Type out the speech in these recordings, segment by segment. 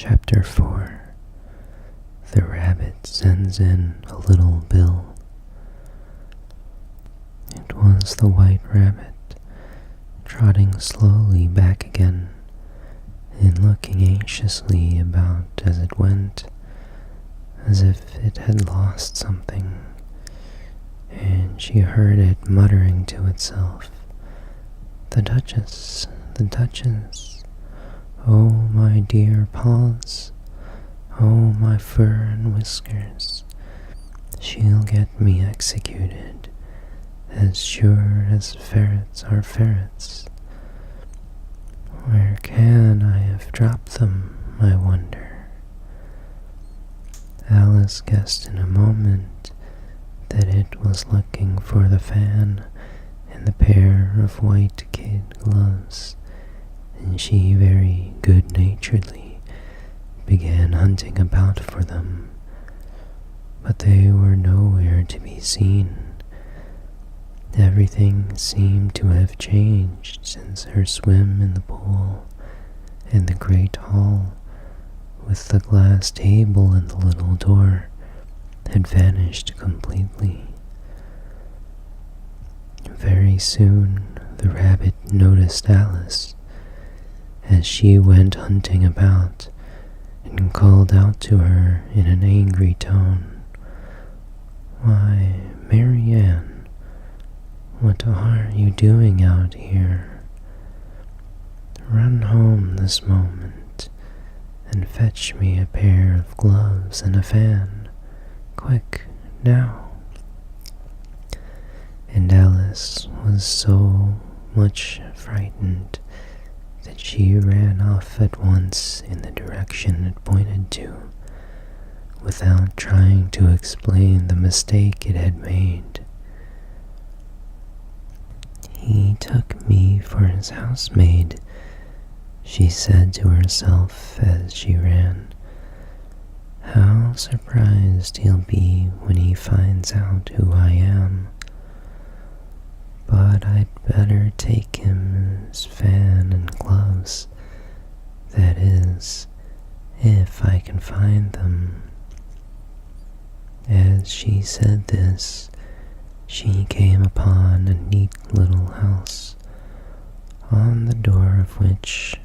Chapter 4. The rabbit sends in a little bill. It was the white rabbit, trotting slowly back again, and looking anxiously about as it went, as if it had lost something, and she heard it muttering to itself, "The Duchess, the Duchess, oh my dear paws, oh my fur and whiskers, she'll get me executed, as sure as ferrets are ferrets. Where can I have dropped them, I wonder?" Alice guessed in a moment that it was looking for the fan and the pair of white kid gloves, and she very good-naturedly began hunting about for them, but they were nowhere to be seen. Everything seemed to have changed since her swim in the pool, and the great hall, with the glass table and the little door, had vanished completely. Very soon the rabbit noticed Alice as she went hunting about, and called out to her in an angry tone, "Why, Mary Ann, what are you doing out here? Run home this moment and fetch me a pair of gloves and a fan. Quick, now." And Alice was so much frightened that she ran off at once in the direction it pointed to, without trying to explain the mistake it had made. "He took me for his housemaid," she said to herself as she ran. "How surprised he'll be when he finds out who I am. But I'd better take him his fan and gloves, that is, if I can find them." As she said this, she came upon a neat little house, on the door of which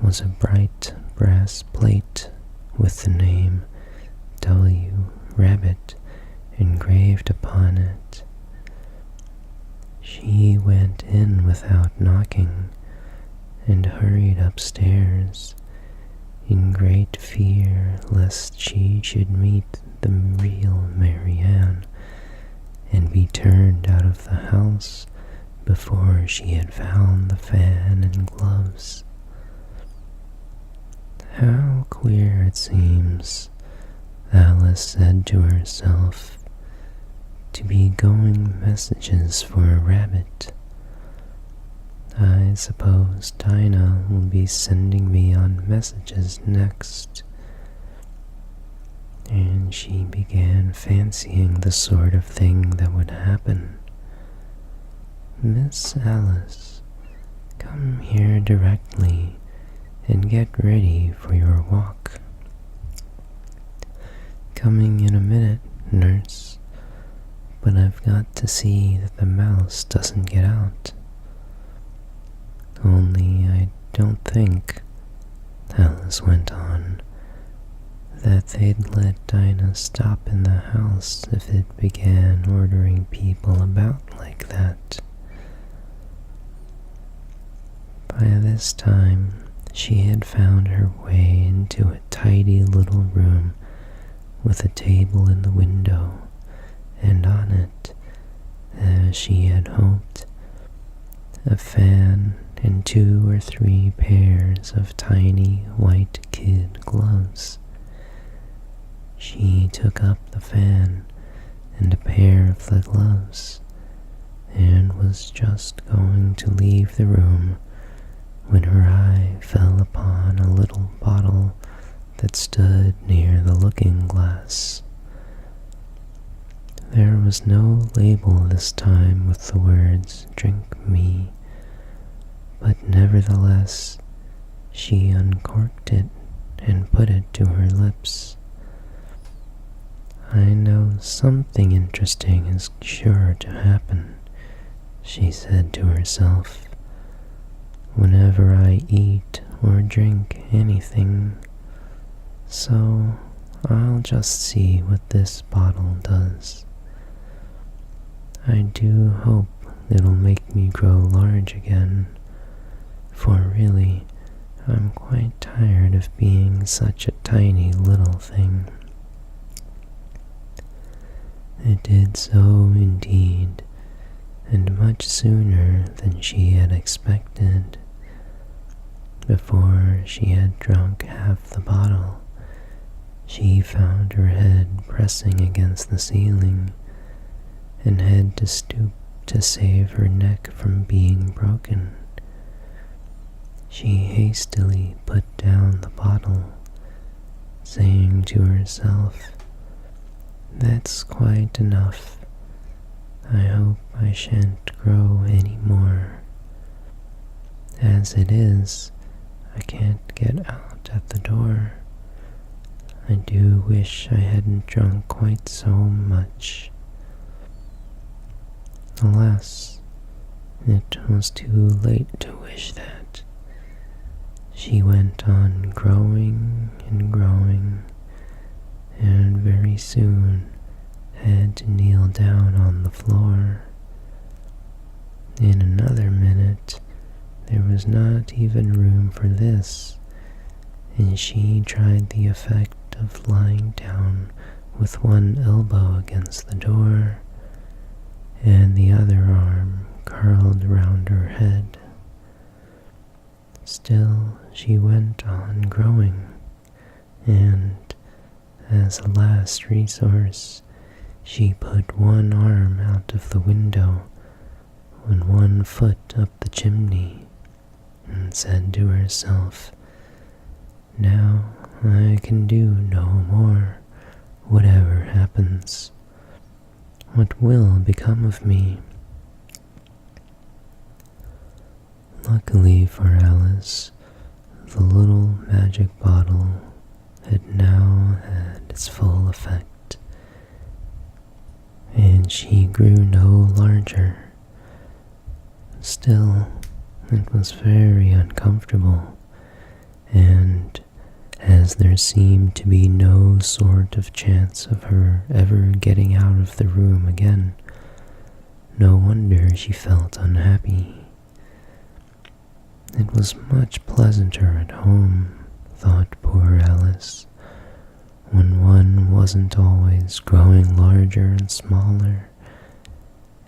was a bright brass plate with the name W. Rabbit engraved upon it. She went in without knocking, and hurried upstairs, in great fear lest she should meet the real Mary Ann, and be turned out of the house before she had found the fan and gloves. "How queer it seems," Alice said to herself, "to be going messages for a rabbit. I suppose Dinah will be sending me on messages next." And she began fancying the sort of thing that would happen. "Miss Alice, come here directly and get ready for your walk." "Coming in a minute, nurse, but I've got to see that the mouse doesn't get out. Only I don't think," Alice went on, "that they'd let Dinah stop in the house if it began ordering people about like that." By this time, she had found her way into a tidy little room with a table in the window, and on it, as she had hoped, a fan and 2 or 3 pairs of tiny white kid gloves. She took up the fan and a pair of the gloves, and was just going to leave the room when her eye fell upon a little bottle that stood near the looking-glass. There was no label this time with the words "Drink me," but nevertheless she uncorked it and put put it to her lips. "I know something interesting is sure to happen," she said to herself, "whenever I eat or drink anything, so I'll just see what this bottle does. I do hope it'll make me grow large again, for really, I'm quite tired of being such a tiny little thing." It did so indeed, and much sooner than she had expected. Before she had drunk half the bottle, she found her head pressing against the ceiling and had to stoop to save her neck from being broken. She hastily put down the bottle, saying to herself, "That's quite enough. I hope I shan't grow any more. As it is, I can't get out at the door. I do wish I hadn't drunk quite so much." Alas, it was too late to wish that. She went on growing and growing, and very soon had to kneel down on the floor. In another minute, there was not even room for this, and she tried the effect of lying down with one elbow against the door and the other arm curled round her head. Still, she went on growing, and, as a last resource, she put one arm out of the window and one foot up the chimney, and said to herself, "Now I can do no more, whatever happens. What will become of me?" Luckily for Alice, the little magic bottle had now had its full effect, and she grew no larger. Still, it was very uncomfortable, and as there seemed to be no sort of chance of her ever getting out of the room again, no wonder she felt unhappy. It was much pleasanter at home, thought poor Alice, when one wasn't always growing larger and smaller,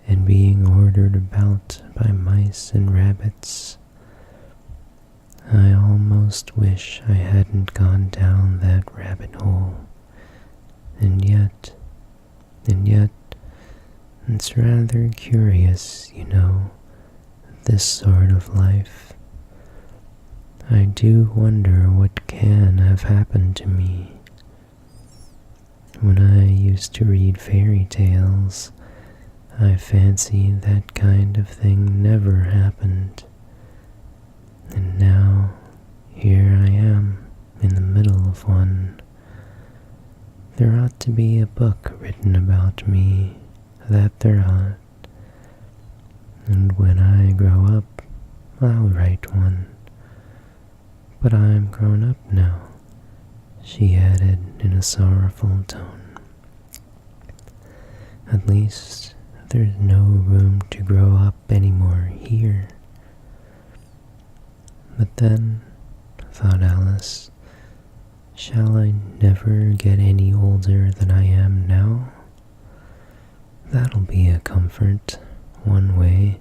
and being ordered about by mice and rabbits. I almost wish I hadn't gone down that rabbit hole. And yet, it's rather curious, you know, this sort of life. I do wonder what can have happened to me. When I used to read fairy tales, I fancied that kind of thing never happened. And now, here I am, in the middle of one. There ought to be a book written about me, that there ought. And when I grow up, I'll write one. But I'm grown up now, she added in a sorrowful tone. At least, there's no room to grow up anymore here. But then, thought Alice, shall I never get any older than I am now? That'll be a comfort, one way,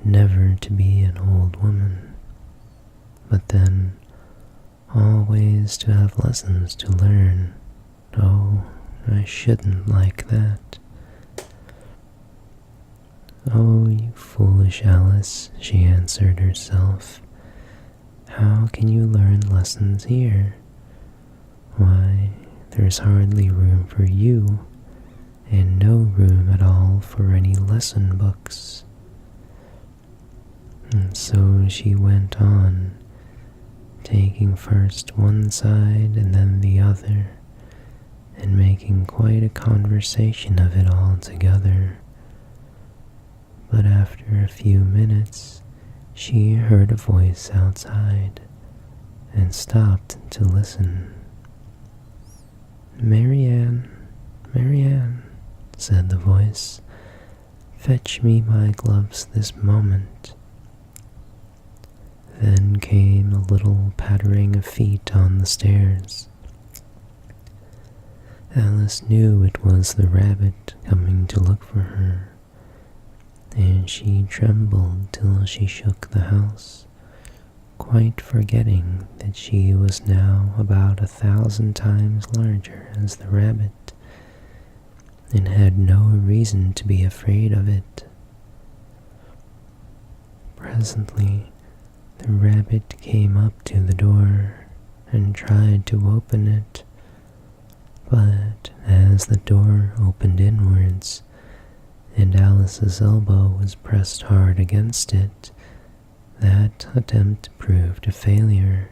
never to be an old woman. But then, always to have lessons to learn. Oh, I shouldn't like that. "Oh, you foolish Alice," she answered herself. "How can you learn lessons here? Why, there's hardly room for you, and no room at all for any lesson books." And so she went on, taking first one side and then the other, and making quite a conversation of it all together. But after a few minutes, she heard a voice outside and stopped to listen. "Marianne, Marianne," said the voice, "fetch me my gloves this moment." Then came a little pattering of feet on the stairs. Alice knew it was the rabbit coming to look for her, and she trembled till she shook the house, quite forgetting that she was now about 1,000 times larger as the rabbit, and had no reason to be afraid of it. Presently, the rabbit came up to the door and tried to open it, but as the door opened inwards, and Alice's elbow was pressed hard against it, that attempt proved a failure.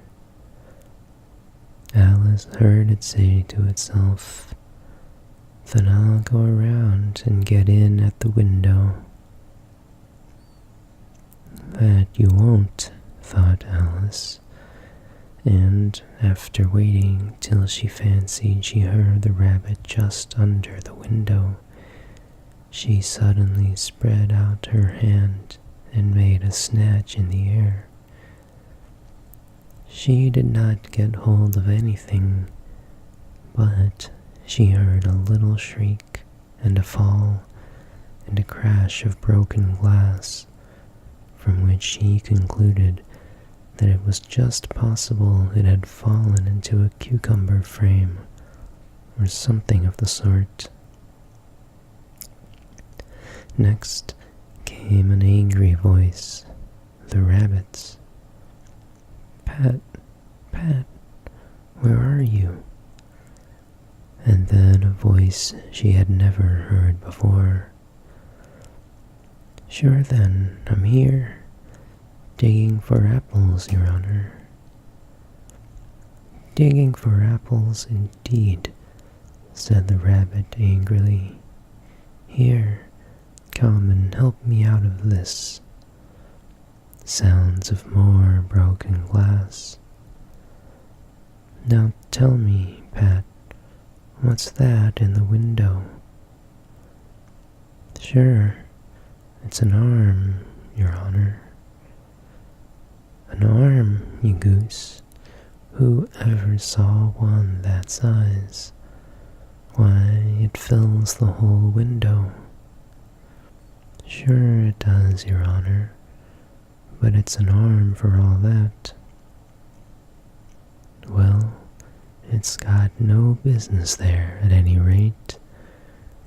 Alice heard it say to itself, "Then I'll go around and get in at the window." "That you won't," thought Alice, and after waiting till she fancied she heard the rabbit just under the window, she suddenly spread out her hand and made a snatch in the air. She did not get hold of anything, but she heard a little shriek and a fall and a crash of broken glass, from which she concluded that it was just possible it had fallen into a cucumber frame or something of the sort. Next came an angry voice, the rabbit's. "Pat, Pat, where are you?" And then a voice she had never heard before. "Sure then, I'm here, digging for apples, Your Honor." "Digging for apples indeed," said the rabbit angrily. "Here, come and help me out of this." Sounds of more broken glass. "Now tell me, Pat, what's that in the window?" "Sure, it's an arm, Your Honor." "An arm, you goose. Who ever saw one that size? Why, it fills the whole window." "Sure it does, Your Honor, but it's an arm for all that." "Well, it's got no business there at any rate.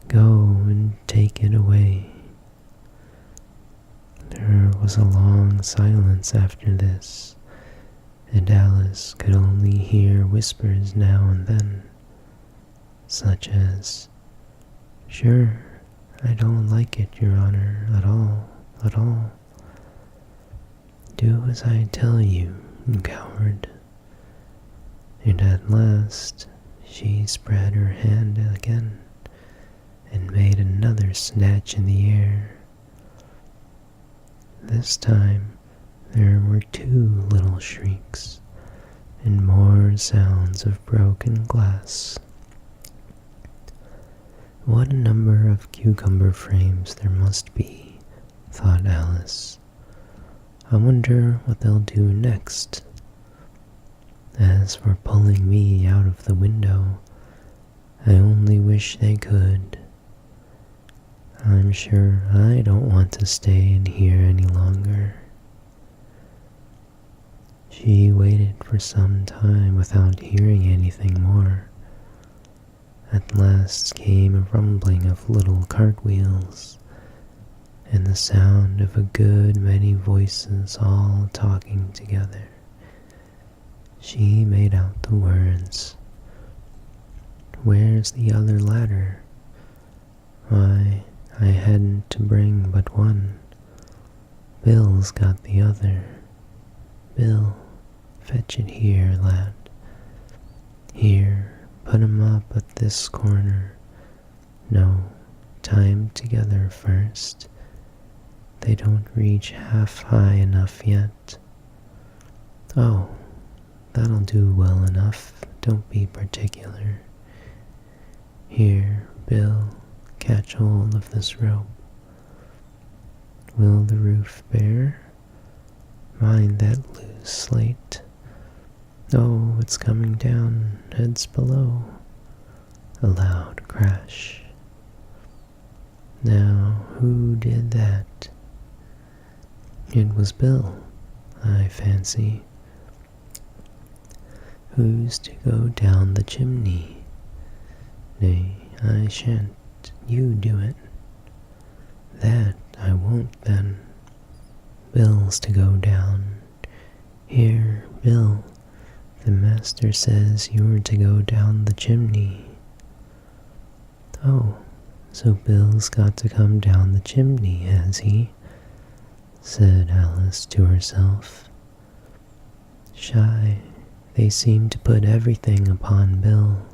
Go and take it away." There was a long silence after this, and Alice could only hear whispers now and then, such as, "Sure, I don't like it, Your Honor, at all, at all." "Do as I tell you, you coward." And at last she spread her hand again and made another snatch in the air. This time there were 2 little shrieks and more sounds of broken glass. "What a number of cucumber frames there must be," thought Alice. "I wonder what they'll do next. As for pulling me out of the window, I only wish they could. I'm sure I don't want to stay in here any longer." She waited for some time without hearing anything more. At last came a rumbling of little cartwheels, and the sound of a good many voices all talking together. She made out the words, "Where's the other ladder? Why, I hadn't to bring but one. Bill's got the other. Bill, Fetch it here, lad. Here, put 'em up at this corner. No, tie 'em together first. They don't reach half high enough yet. Oh, that'll do well enough. Don't be particular. Here, Bill, catch hold of this rope. Will the roof bear? Mind that loose slate. Oh, it's coming down, heads below. A loud crash. Now, who did that? It was Bill, I fancy. Who's to go down the chimney? Nay, I shan't. You do it. That I won't then. Bill's to go down. Here, Bill, the master says you're to go down the chimney. Oh, so Bill's got to come down the chimney, has he? Said Alice to herself. Shy, they seem to put everything upon Bill.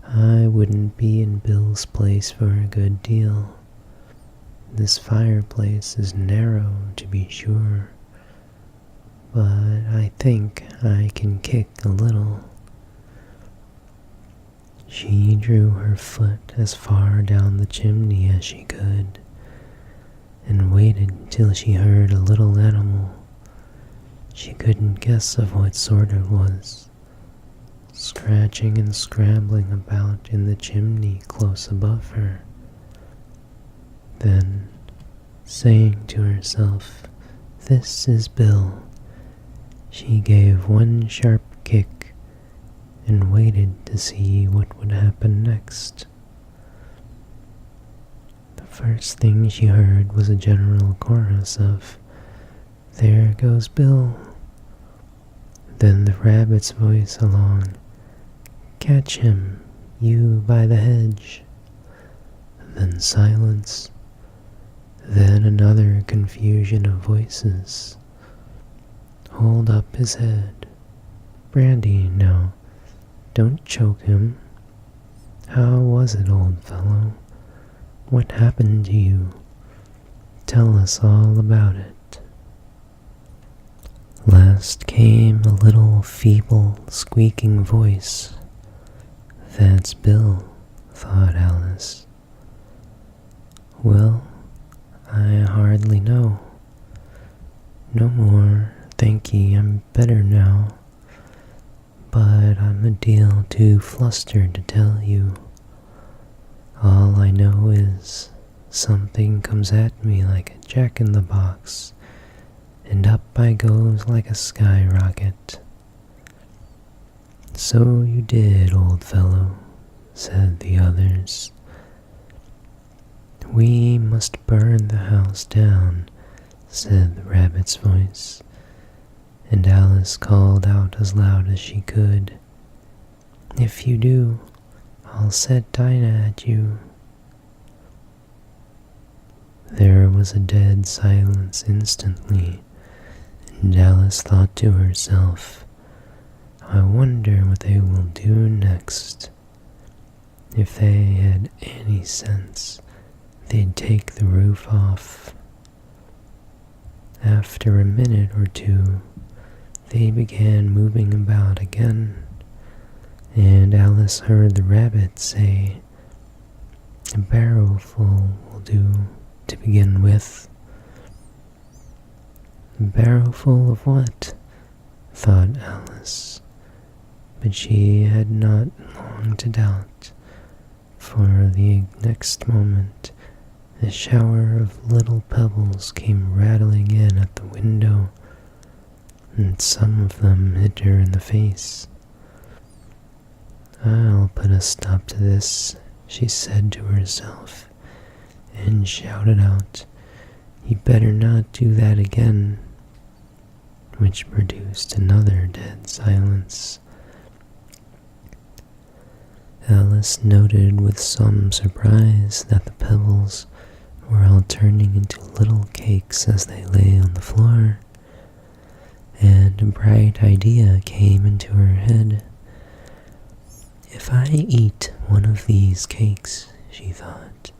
I wouldn't be in Bill's place for a good deal. This fireplace is narrow, to be sure, but I think I can kick a little. She drew her foot as far down the chimney as she could, and waited till she heard a little animal. She couldn't guess of what sort it was, scratching and scrambling about in the chimney close above her. Then, saying to herself, "This is Bill," she gave one sharp kick and waited to see what would happen next. The first thing she heard was a general chorus of, "There goes Bill." Then the rabbit's voice along, "Catch him, you by the hedge." Then silence. Then another confusion of voices. "Hold up his head. Brandy, now, don't choke him. How was it, old fellow? What happened to you? Tell us all about it." Last came a little feeble, squeaking voice. "That's Bill," thought Alice. "Well, I hardly know. No more, thank ye, I'm better now. But I'm a deal too flustered to tell you. All I know is something comes at me like a jack-in-the-box, and up I goes like a skyrocket." "So you did, old fellow," said the others. "We must burn the house down," said the rabbit's voice, and Alice called out as loud as she could, "If you do, I'll set Dinah at you." There was a dead silence instantly, and Alice thought to herself, "I wonder what they will do next. If they had any sense, they'd take the roof off." After a minute or two, they began moving about again, and Alice heard the rabbit say, "A barrowful will do to begin with." "A barrowful of what?" thought Alice, but she had not long to doubt, for the next moment a shower of little pebbles came rattling in at the window, and some of them hit her in the face. "I'll put a stop to this," she said to herself, and shouted out, "You better not do that again," which produced another dead silence. Alice noted with some surprise that the pebbles were all turning into little cakes as they lay on the floor, and a bright idea came into her head. If I eat one of these cakes, she thought,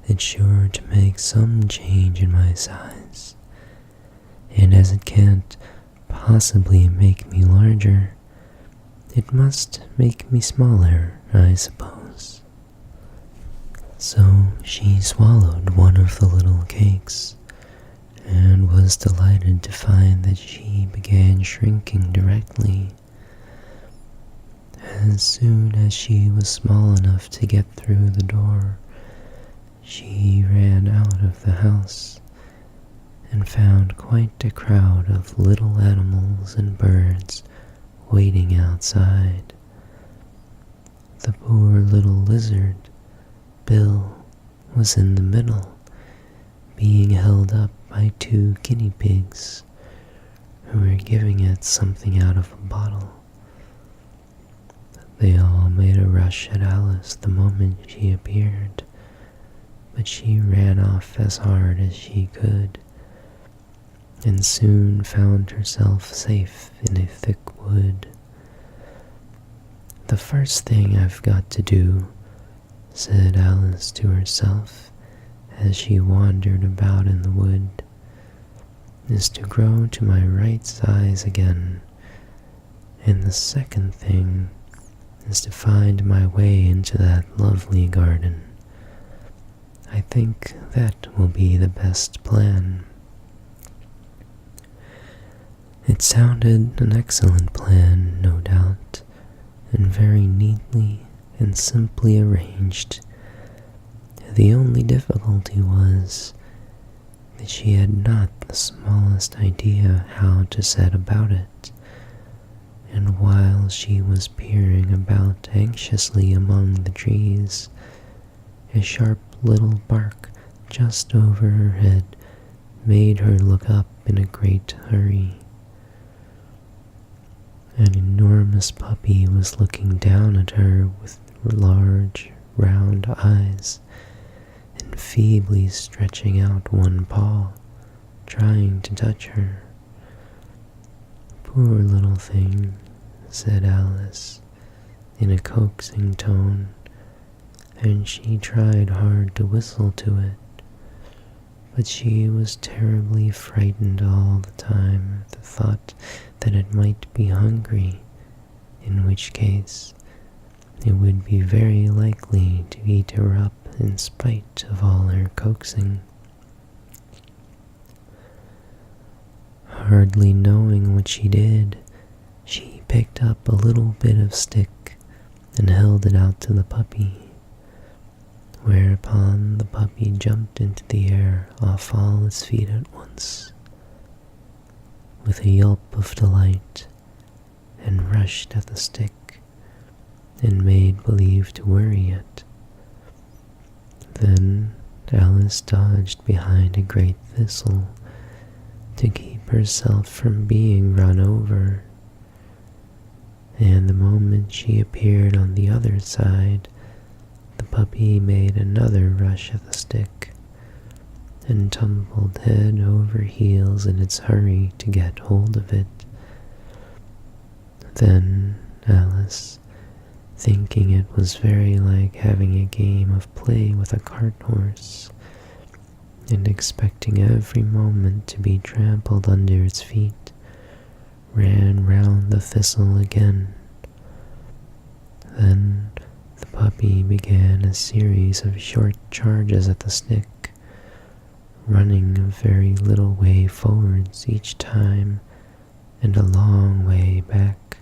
it's sure to make some change in my size, and as it can't possibly make me larger, it must make me smaller, I suppose. So she swallowed one of the little cakes, and was delighted to find that she began shrinking directly. As soon as she was small enough to get through the door, she ran out of the house and found quite a crowd of little animals and birds waiting outside. The poor little lizard, Bill, was in the middle, being held up by 2 guinea pigs, who were giving it something out of a bottle. They all made a rush at Alice the moment she appeared, but she ran off as hard as she could, and soon found herself safe in a thick wood. "The first thing I've got to do," said Alice to herself as she wandered about in the wood, "is to grow to my right size again, and the second thing is to find my way into that lovely garden. I think that will be the best plan." It sounded an excellent plan, no doubt, and very neatly and simply arranged. The only difficulty was that she had not the smallest idea how to set about it, and while she was peering about anxiously among the trees, a sharp little bark just over her head made her look up in a great hurry. An enormous puppy was looking down at her with large, round eyes, and feebly stretching out one paw, trying to touch her. "Poor little thing," said Alice, in a coaxing tone, and she tried hard to whistle to it, but she was terribly frightened all the time at the thought that it might be hungry, in which case it would be very likely to eat her up in spite of all her coaxing. Hardly knowing what she did, she picked up a little bit of stick and held it out to the puppy, whereupon the puppy jumped into the air off all its feet at once, with a yelp of delight, and rushed at the stick, and made believe to worry it. Then Alice dodged behind a great thistle to keep herself from being run over, and the moment she appeared on the other side, the puppy made another rush at the stick, and tumbled head over heels in its hurry to get hold of it. Then Alice, thinking it was very like having a game of play with a cart horse, and expecting every moment to be trampled under its feet, ran round the thistle again. Then the puppy began a series of short charges at the stick, running a very little way forwards each time, and a long way back,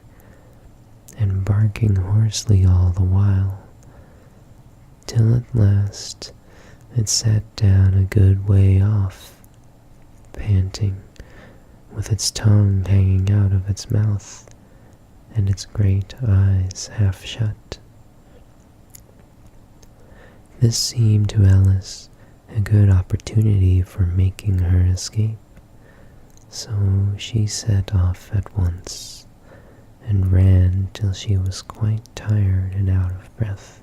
and barking hoarsely all the while, till at last it sat down a good way off, panting, with its tongue hanging out of its mouth, and its great eyes half shut. This seemed to Alice a good opportunity for making her escape, so she set off at once, and ran till she was quite tired and out of breath,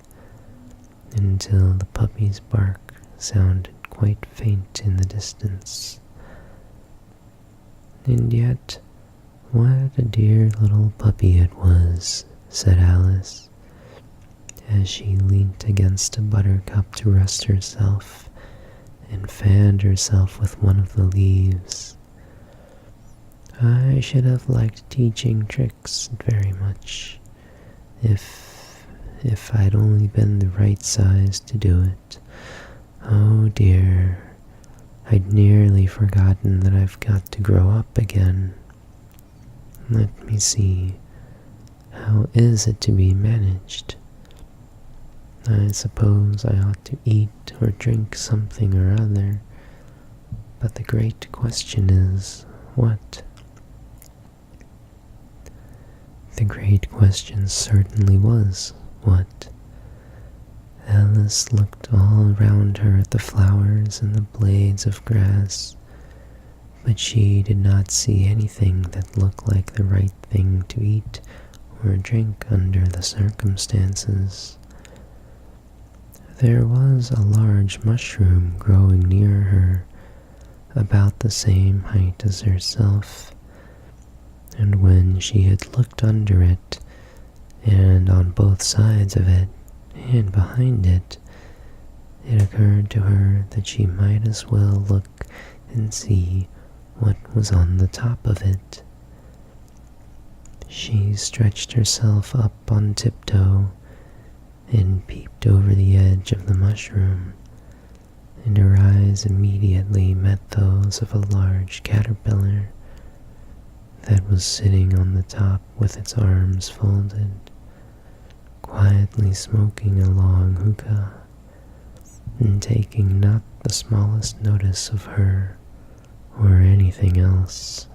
until the puppy's bark sounded quite faint in the distance. And yet "What a dear little puppy it was," said Alice, as she leant against a buttercup to rest herself and fanned herself with one of the leaves. "I should have liked teaching tricks very much, if I'd only been the right size to do it. Oh dear, I'd nearly forgotten that I've got to grow up again. Let me see, how is it to be managed? I suppose I ought to eat or drink something or other, but the great question is, what?" The great question certainly was, what? Alice looked all round her at the flowers and the blades of grass, but she did not see anything that looked like the right thing to eat or drink under the circumstances. There was a large mushroom growing near her, about the same height as herself, and when she had looked under it, and on both sides of it, and behind it, it occurred to her that she might as well look and see what was on the top of it. She stretched herself up on tiptoe and peeped over the edge of the mushroom, and her eyes immediately met those of a large caterpillar that was sitting on the top with its arms folded, quietly smoking a long hookah, and taking not the smallest notice of her or anything else.